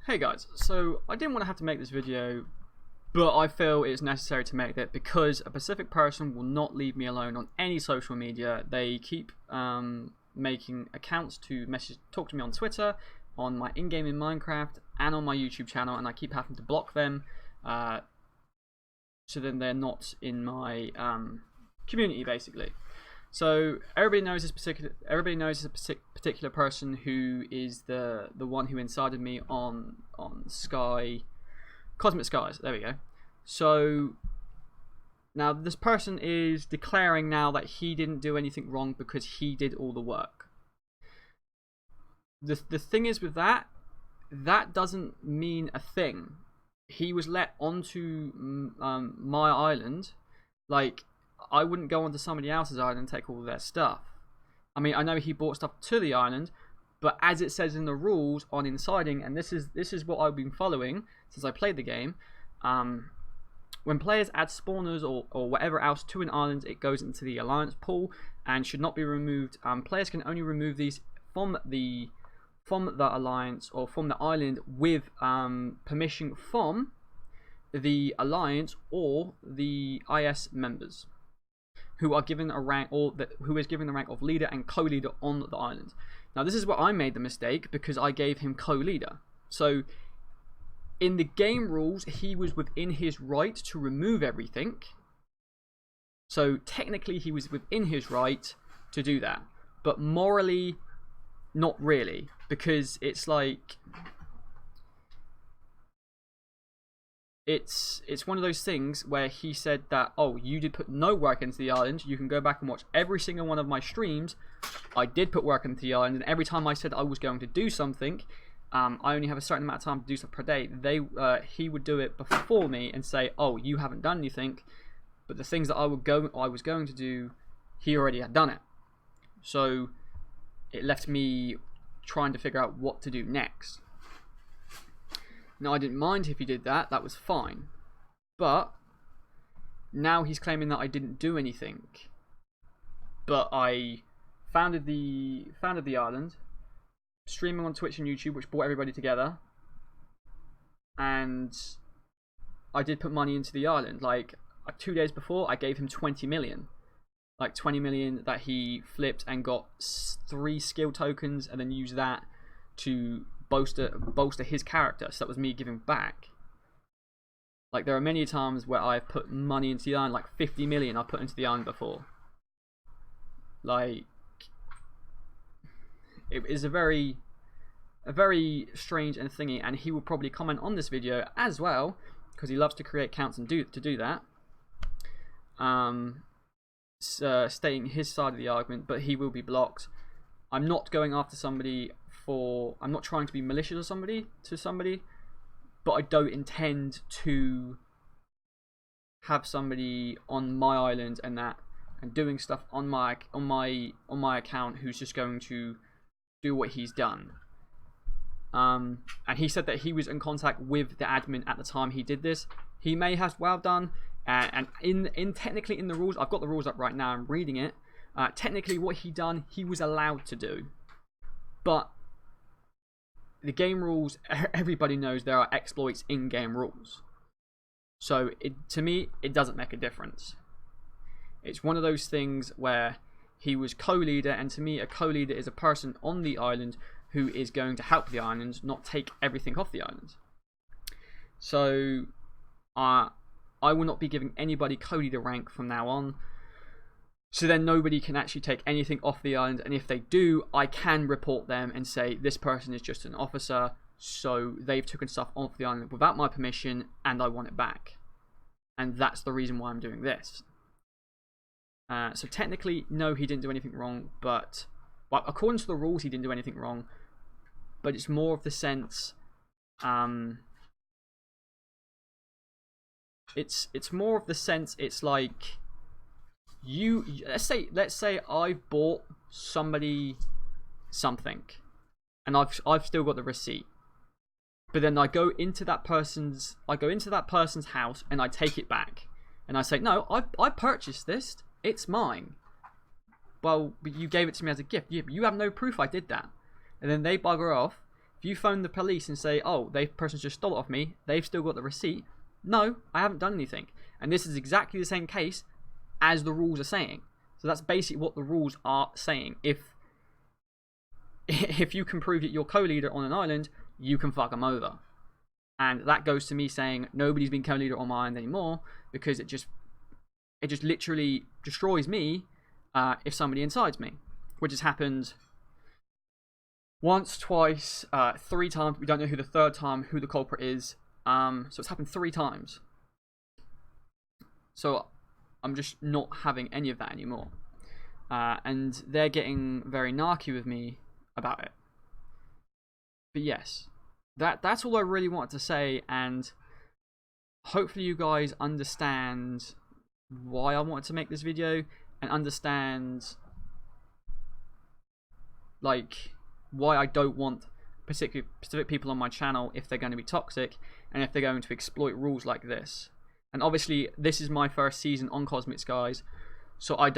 Hey guys, so I didn't want to have to make this video, but I feel it's necessary to make it because a specific person will not leave me alone on any social media. They keep making accounts to talk to me on Twitter, on my in-game in Minecraft, and on my YouTube channel, and I keep having to block them, so then they're not in my community, basically. So everybody knows this particular person who is the one who incited me on Cosmic Skies. There we go. So now this person is declaring now that he didn't do anything wrong because he did all the work. The thing is with that doesn't mean a thing. He was let onto my island. Like, I wouldn't go onto somebody else's island and take all of their stuff. I mean, I know he brought stuff to the island, but as it says in the rules on inciting, and this is what I've been following since I played the game, when players add spawners or whatever else to an island, it goes into the alliance pool and should not be removed. Players can only remove these from the alliance or from the island with permission from the alliance or the IS members, who are given a rank, who is given the rank of leader and co-leader on the island. Now, this is where I made the mistake because I gave him co-leader. So, in the game rules, he was within his right to remove everything. So, technically, he was within his right to do that. But morally, not really. Because it's like... It's one of those things where he said that, oh, you did put no work into the island. You can go back and watch every single one of my streams. I did put work into the island, and every time I said I was going to do something, I only have a certain amount of time to do stuff per day. He would do it before me and say, oh, you haven't done anything. But the things that I was going to do, he already had done it. So it left me trying to figure out what to do next. Now, I didn't mind if he did that, that was fine. But now he's claiming that I didn't do anything. But I founded the island, streaming on Twitch and YouTube, which brought everybody together. And I did put money into the island. Like 2 days before, I gave him 20 million. Like 20 million that he flipped and got 3 skill tokens and then used that to bolster his character. So that was me giving back. Like, there are many times where I've put money into the island, like 50 million I put into the island before. Like, it is a very strange and thingy, and he will probably comment on this video as well because he loves to create accounts and do that. Stating his side of the argument, but he will be blocked. I'm not going after somebody I'm not trying to be malicious to somebody, but I don't intend to have somebody on my island and doing stuff on my account who's just going to do what he's done. And he said that he was in contact with the admin at the time he did this. He may have well done, and technically in the rules, I've got the rules up right now, I'm reading it. Technically what he done, he was allowed to do. But the game rules, everybody knows there are exploits in game rules. So to me, it doesn't make a difference. It's one of those things where he was co-leader, and to me, a co-leader is a person on the island who is going to help the island, not take everything off the island. So I will not be giving anybody co-leader rank from now on. So then nobody can actually take anything off the island, and if they do, I can report them and say this person is just an officer, so they've taken stuff off the island without my permission, and I want it back. And that's the reason why I'm doing this. So technically, no, he didn't do anything wrong, but well, according to the rules, he didn't do anything wrong. But it's more of the sense, it's more of the sense. It's like, let's say I bought somebody something, and I've still got the receipt, but then I go into that person's house and I take it back, and I say, no, I purchased this, it's mine. Well, but you gave it to me as a gift. You have no proof I did that. And then they bugger off, If you phone the police and say, oh, the person's just stole it off me, they've still got the receipt. No, I haven't done anything. And this is exactly the same case as the rules are saying. So that's basically what the rules are saying. If you can prove that you're co-leader on an island, you can fuck them over. And that goes to me saying nobody's been co-leader on my island anymore, because it just literally destroys me if somebody incites me, which has happened once, twice, 3 times. We don't know who the third time, who the culprit is. So it's happened 3 times. So I'm just not having any of that anymore. And they're getting very narky with me about it. But yes, that's all I really wanted to say, and hopefully you guys understand why I wanted to make this video, and understand like why I don't want specific people on my channel if they're going to be toxic and if they're going to exploit rules like this. And obviously this is my first season on Cosmics, guys, so I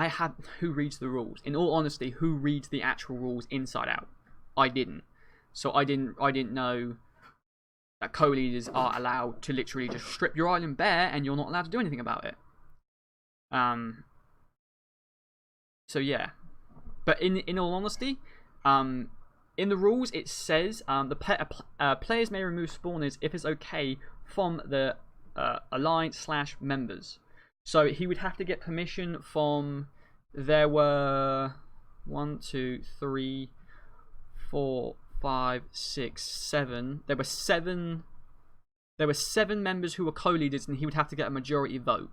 have, who reads the rules? In all honesty, who reads the actual rules inside out? I didn't. So I didn't know that co-leaders are allowed to literally just strip your island bare and you're not allowed to do anything about it. So yeah, but in all honesty, in the rules it says players may remove spawners if it's okay from the alliance/members. So he would have to get permission from, there were 1, 2, 3, 4, 5, 6, 7. There were 7 members who were co-leaders, and he would have to get a majority vote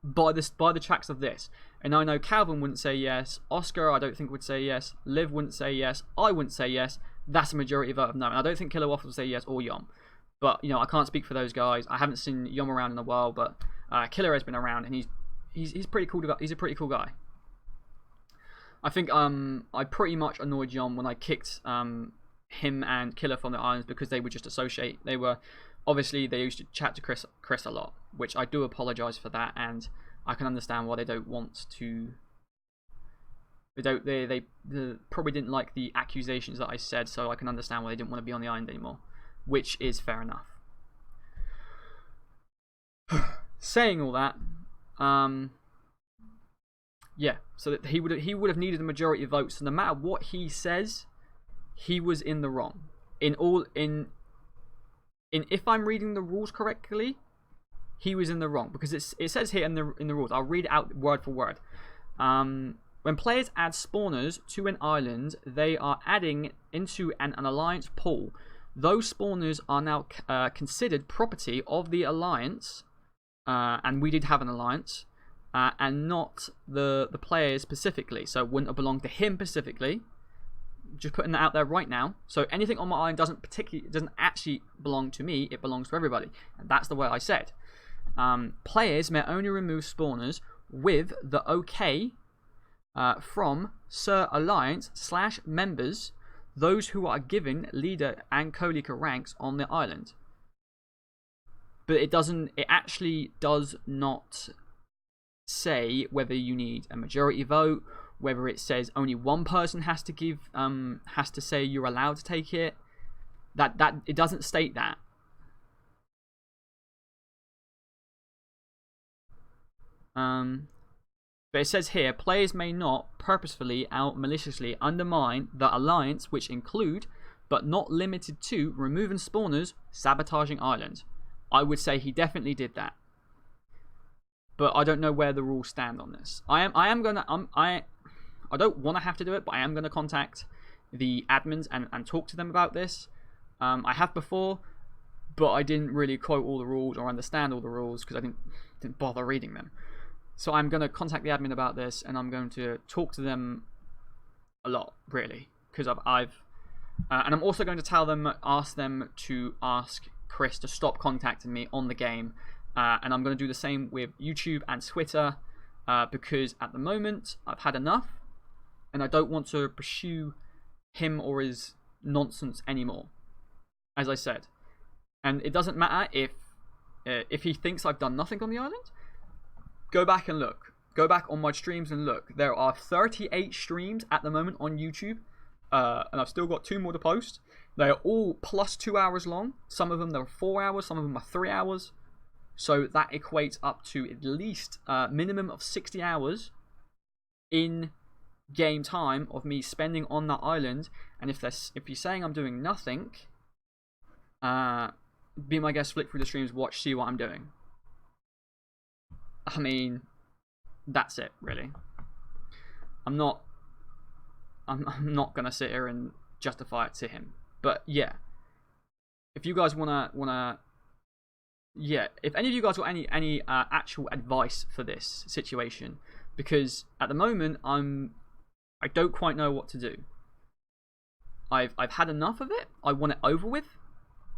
by the tracks of this. And I know Calvin wouldn't say yes, Oscar I don't think would say yes, Liv wouldn't say yes, I wouldn't say yes. That's a majority vote of no. And I don't think Killer Waffle would say yes, or Yom. But you know, I can't speak for those guys. I haven't seen Yom around in a while, but Killer has been around, and he's pretty cool. He's a pretty cool guy. I think I pretty much annoyed Yom when I kicked him and Killer from the islands, because they would just associate. They used to chat to Chris a lot, which I do apologize for that, and I can understand why they don't want to. They probably didn't like the accusations that I said, so I can understand why they didn't want to be on the island anymore, which is fair enough. Saying all that, yeah, so that he would have needed a majority of votes. So no matter what he says, he was in the wrong. If I'm reading the rules correctly, he was in the wrong, because it says here in the rules. I'll read it out word for word. When players add spawners to an island, they are adding into an alliance pool. Those spawners are now considered property of the alliance, and we did have an alliance, and not the players specifically. So it wouldn't have belonged to him specifically. Just putting that out there right now. So anything on my island doesn't actually belong to me. It belongs to everybody, and that's the way I said. Players may only remove spawners with the okay from Sir Alliance/members, those who are given leader and co-leader ranks on the island. But it actually does not say whether you need a majority vote, whether it says only one person has to say you're allowed to take it. That it doesn't state that. But it says here, players may not purposefully or maliciously undermine the alliance, which include, but not limited to, removing spawners, sabotaging islands. I would say he definitely did that. But I don't know where the rules stand on this. I don't want to have to do it, but I am going to contact the admins and talk to them about this. I have before, but I didn't really quote all the rules or understand all the rules because I didn't bother reading them. So I'm going to contact the admin about this, and I'm going to talk to them a lot, really, because and I'm also going to ask them to ask Chris to stop contacting me on the game, and I'm going to do the same with YouTube and Twitter, because at the moment I've had enough, and I don't want to pursue him or his nonsense anymore, as I said. And it doesn't matter if he thinks I've done nothing on the island. Go back and look. Go back on my streams and look. There are 38 streams at the moment on YouTube, and I've still got 2 more to post. They are all plus 2 hours long. Some of them are 4 hours, some of them are 3 hours. So that equates up to at least a minimum of 60 hours in game time of me spending on that island. And if you're saying I'm doing nothing, be my guest, flick through the streams, watch, see what I'm doing. I mean, that's it, really. I'm not gonna sit here and justify it to him, but yeah. If you guys wanna, yeah. If any of you guys got any actual advice for this situation, because at the moment I don't quite know what to do. I've had enough of it. I want it over with.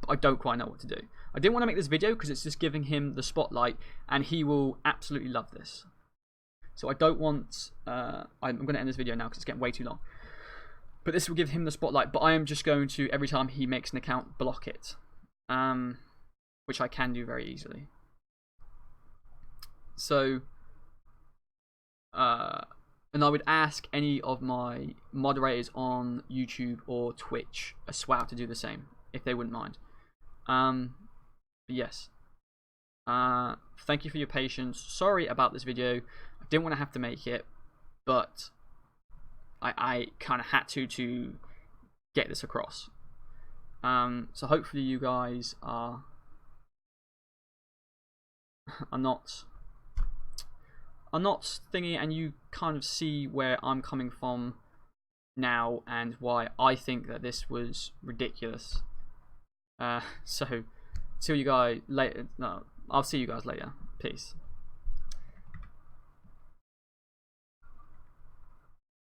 I don't quite know what to do. I didn't want to make this video because it's just giving him the spotlight, and he will absolutely love this. So I don't want. I'm going to end this video now because it's getting way too long. But this will give him the spotlight. But I am just going to, every time he makes an account, block it, which I can do very easily. So, and I would ask any of my moderators on YouTube or Twitch as well to do the same if they wouldn't mind. But yes. Thank you for your patience. Sorry about this video. I didn't want to have to make it, but I kind of had to get this across. So hopefully you guys are not thingy, and you kind of see where I'm coming from now and why I think that this was ridiculous. So see you guys later. No, I'll see you guys later. Peace.